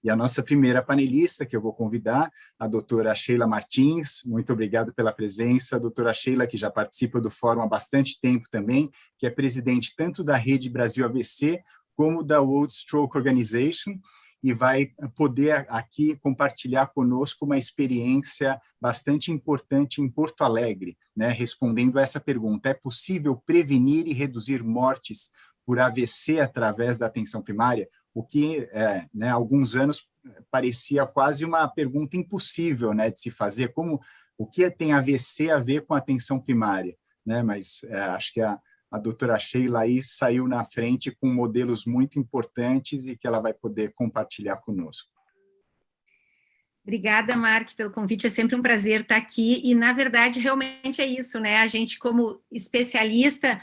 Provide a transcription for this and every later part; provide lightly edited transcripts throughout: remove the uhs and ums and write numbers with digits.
E a nossa primeira panelista, que eu vou convidar, a doutora Sheila Martins. Muito obrigado pela presença. A doutora Sheila, que já participa do fórum há bastante tempo também, que é presidente tanto da Rede Brasil AVC, como da World Stroke Organization, e vai poder aqui compartilhar conosco uma experiência bastante importante em Porto Alegre, né, respondendo a essa pergunta: é possível prevenir e reduzir mortes por AVC através da atenção primária? O que, né, há alguns anos parecia quase uma pergunta impossível, né, de se fazer. O que tem AVC a ver com a atenção primária? Né? Mas acho que a doutora Sheila aí saiu na frente com modelos muito importantes e que ela vai poder compartilhar conosco. Obrigada, Mark, pelo convite. É sempre um prazer estar aqui. E, na verdade, realmente é isso, né? A gente, como especialista,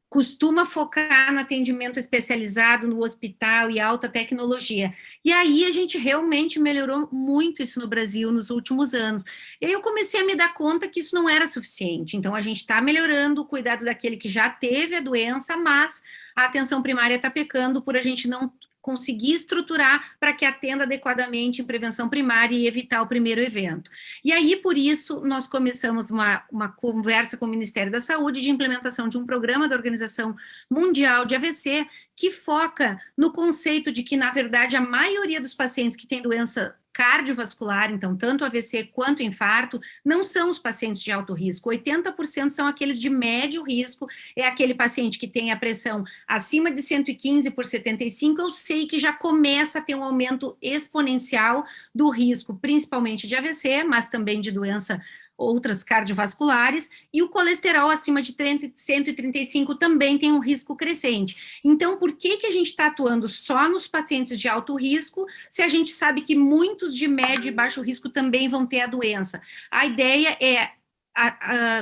costuma focar no atendimento especializado no hospital e alta tecnologia. E aí a gente realmente melhorou muito isso no Brasil nos últimos anos. E aí eu comecei a me dar conta que isso não era suficiente. Então a gente está melhorando o cuidado daquele que já teve a doença, mas a atenção primária está pecando por a gente não conseguir estruturar para que atenda adequadamente em prevenção primária e evitar o primeiro evento. E aí, por isso, nós começamos uma conversa com o Ministério da Saúde de implementação de um programa da Organização Mundial de AVC que foca no conceito de que, na verdade, a maioria dos pacientes que têm doença cardiovascular, então tanto AVC quanto infarto, não são os pacientes de alto risco, 80% são aqueles de médio risco, é aquele paciente que tem a pressão acima de 115 por 75, eu sei que já começa a ter um aumento exponencial do risco, principalmente de AVC, mas também de doença outras cardiovasculares, e o colesterol acima de 135 também tem um risco crescente. Então, por que a gente está atuando só nos pacientes de alto risco, se a gente sabe que muitos de médio e baixo risco também vão ter a doença? A ideia é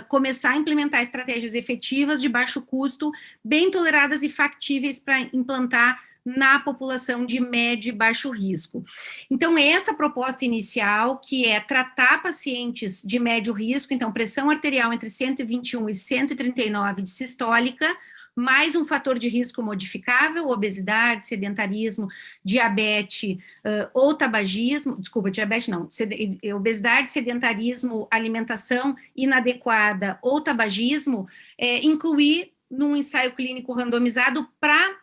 começar a implementar estratégias efetivas de baixo custo, bem toleradas e factíveis para implantar na população de médio e baixo risco. Então, essa proposta inicial, que é tratar pacientes de médio risco, então pressão arterial entre 121 e 139 de sistólica, mais um fator de risco modificável, obesidade, sedentarismo, diabetes ou tabagismo, desculpa, diabetes não, obesidade, sedentarismo, alimentação inadequada ou tabagismo, incluir num ensaio clínico randomizado para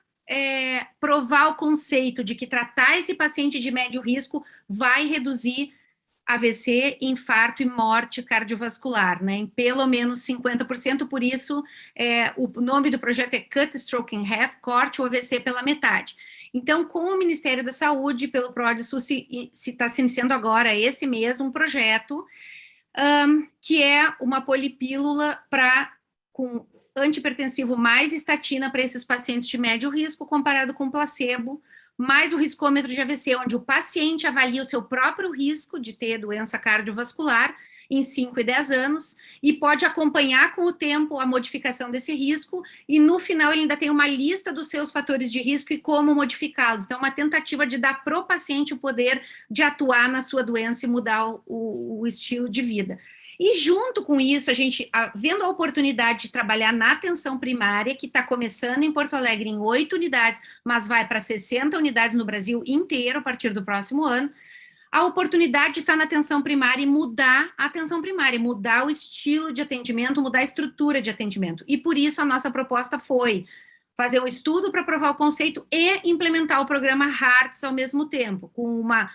provar o conceito de que tratar esse paciente de médio risco vai reduzir AVC, infarto e morte cardiovascular, né, em pelo menos 50%, por isso o nome do projeto é Cut Stroke in Half, corte o AVC pela metade. Então, com o Ministério da Saúde, pelo PRODESUS, se está se iniciando agora esse mês um projeto que é uma polipílula com antihipertensivo mais estatina para esses pacientes de médio risco, comparado com placebo, mais o riscômetro de AVC, onde o paciente avalia o seu próprio risco de ter doença cardiovascular em 5 e 10 anos, e pode acompanhar com o tempo a modificação desse risco, e no final ele ainda tem uma lista dos seus fatores de risco e como modificá-los. Então, uma tentativa de dar para o paciente o poder de atuar na sua doença e mudar o estilo de vida. E junto com isso, a gente, vendo a oportunidade de trabalhar na atenção primária, que está começando em Porto Alegre em 8 unidades, mas vai para 60 unidades no Brasil inteiro a partir do próximo ano, a oportunidade de estar na atenção primária e mudar a atenção primária, mudar o estilo de atendimento, mudar a estrutura de atendimento. E por isso a nossa proposta foi fazer um estudo para provar o conceito e implementar o programa HEARTS ao mesmo tempo, com uma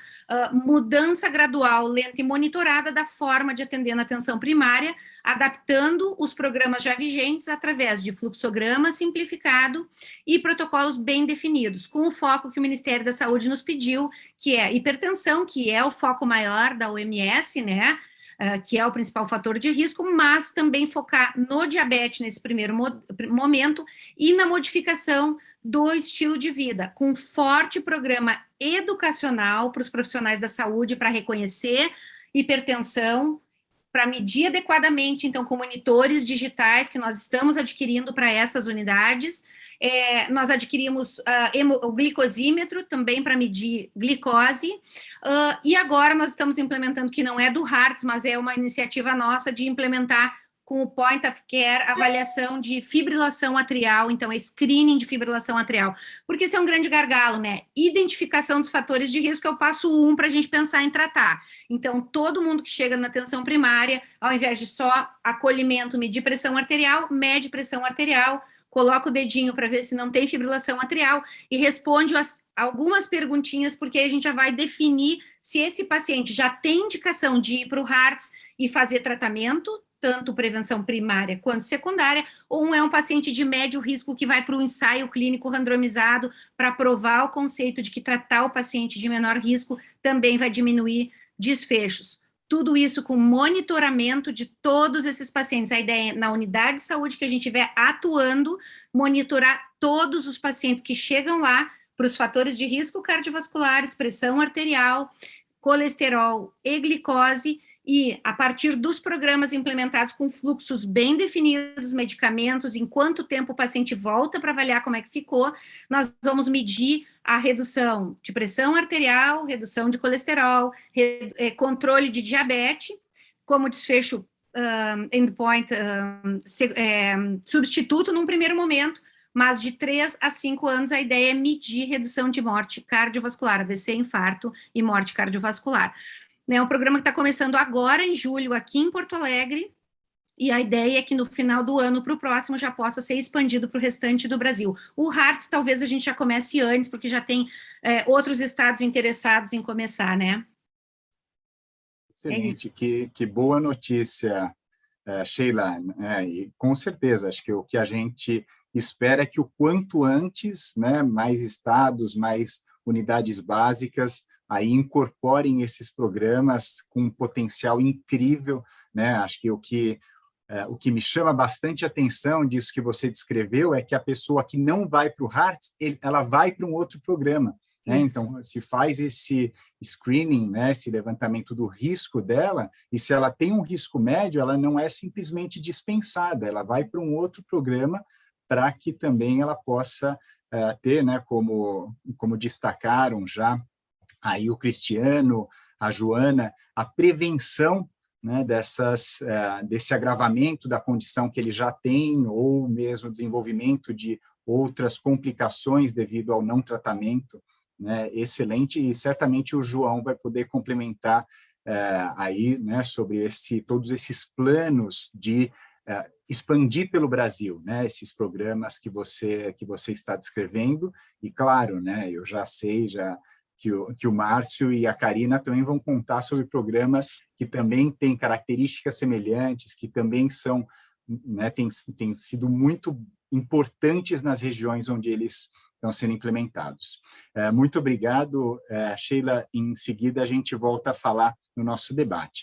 mudança gradual, lenta e monitorada da forma de atender na atenção primária, adaptando os programas já vigentes através de fluxograma simplificado e protocolos bem definidos, com o foco que o Ministério da Saúde nos pediu, que é hipertensão, que é o foco maior da OMS, né, que é o principal fator de risco, mas também focar no diabetes nesse primeiro momento e na modificação do estilo de vida, com um forte programa educacional para os profissionais da saúde para reconhecer hipertensão, para medir adequadamente, então, com monitores digitais que nós estamos adquirindo para essas unidades. Nós adquirimos o glicosímetro também para medir glicose, e agora nós estamos implementando, que não é do HEARTS, mas é uma iniciativa nossa de implementar com o point of care, avaliação de fibrilação atrial, então é screening de fibrilação atrial, porque esse é um grande gargalo, né? Identificação dos fatores de risco é o passo 1 para a gente pensar em tratar. Então, todo mundo que chega na atenção primária, ao invés de só acolhimento, medir pressão arterial, mede pressão arterial, coloca o dedinho para ver se não tem fibrilação atrial e responde algumas perguntinhas, porque a gente já vai definir se esse paciente já tem indicação de ir para o HEARTS e fazer tratamento, tanto prevenção primária quanto secundária, ou é um paciente de médio risco que vai para o ensaio clínico randomizado para provar o conceito de que tratar o paciente de menor risco também vai diminuir desfechos. Tudo isso com monitoramento de todos esses pacientes. A ideia é, na unidade de saúde que a gente estiver atuando, monitorar todos os pacientes que chegam lá para os fatores de risco cardiovasculares, pressão arterial, colesterol e glicose, e a partir dos programas implementados com fluxos bem definidos, medicamentos, em quanto tempo o paciente volta para avaliar como é que ficou, nós vamos medir a redução de pressão arterial, redução de colesterol, controle de diabetes, como desfecho endpoint, substituto num primeiro momento, mas de 3 a 5 anos a ideia é medir redução de morte cardiovascular, AVC, infarto e morte cardiovascular. É um programa que está começando agora, em julho, aqui em Porto Alegre, e a ideia é que no final do ano, para o próximo, já possa ser expandido para o restante do Brasil. O HEARTS talvez a gente já comece antes, porque já tem outros estados interessados em começar, né? Excelente, que boa notícia, Sheila, e com certeza, acho que o que a gente espera é que o quanto antes, né, mais estados, mais unidades básicas, aí incorporem esses programas com um potencial incrível, né? Acho que o que me chama bastante atenção disso que você descreveu é que a pessoa que não vai para o HEARTS, ela vai para um outro programa, né? Então, se faz esse screening, né, esse levantamento do risco dela, e se ela tem um risco médio, ela não é simplesmente dispensada, ela vai para um outro programa para que também ela possa ter, né, como destacaram já aí o Cristiano, a Joana, a prevenção, né, desse agravamento da condição que ele já tem, ou mesmo desenvolvimento de outras complicações devido ao não tratamento, né, excelente, e certamente o João vai poder complementar aí, né, sobre todos esses planos de expandir pelo Brasil, né, esses programas que você está descrevendo, e claro, né, eu já sei, que o Márcio e a Karina também vão contar sobre programas que também têm características semelhantes, que também são, né, têm sido muito importantes nas regiões onde eles estão sendo implementados. Muito obrigado, Sheila. Em seguida, a gente volta a falar no nosso debate.